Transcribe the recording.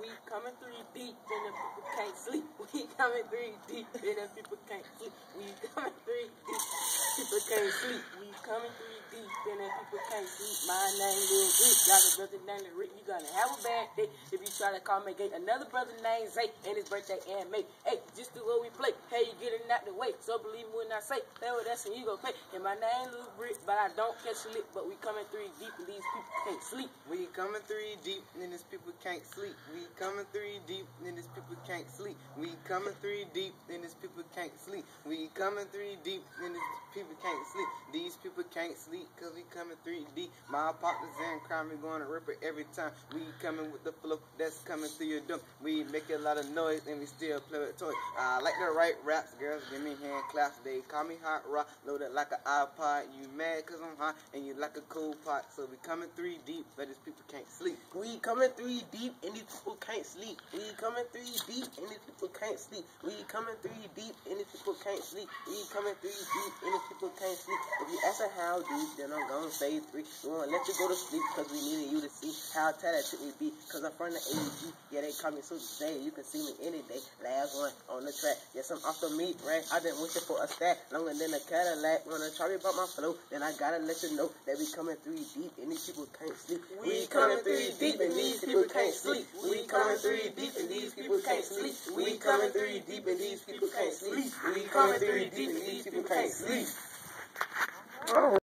We coming 3 deep, and the people can't sleep. We coming 3 deep, and the people can't sleep. We coming 3 deep, people can't sleep. We coming 3 deep, and the people can't sleep. My name Lil Rick, got a brother named Rick. You gonna have a bad day if you try to call me gay. Another brother named Zay, and his birthday in May. Hey, just do what we play. Hey, you get it out the way. So believe me when I say, hey, well, that's when you go pay. And my name Lil Rick, but I don't catch a lick. But we coming 3 deep, and these people can't sleep. We coming 3 deep, and these people can't sleep. We coming 3 deep, and these people can't sleep. We coming 3 deep, and these people can't sleep. We coming 3 deep, and these people can't sleep. These people can't sleep, cause we coming 3 deep. My partners in crime, we gonna rip it every time. We coming with the flow that's coming through your dump. We make a lot of noise, and we still play with toys. I like to write raps, girls give me hand claps. They call me Hot Rock, loaded like an iPod. You mad cause I'm hot, and you like a cool pot. So we coming 3 deep, but these people can't sleep. We coming 3 deep, and these people can't sleep. We coming 3 deep, and these people can't sleep. We coming 3 deep, and these people can't sleep. We coming 3 deep, and these people can't sleep. If you ask her how deep, then I'm gonna say 3. We won't let you go to sleep, cause we needed you to see how talented we be. Cause I'm from the AG, yeah, they call me Super J. You can see me any day. Last one on the track. Yes, I'm off the meat rack. I've been wishing for a stack longer than a Cadillac. Wanna try me about my flow, then I gotta let you know that we coming 3 deep, and these people can't sleep. We coming 3 deep, and these people can't sleep. We coming 3 deep, and these people can't sleep. We coming 3 deep, and these people can't sleep. We coming 3 deep, and these people can't sleep.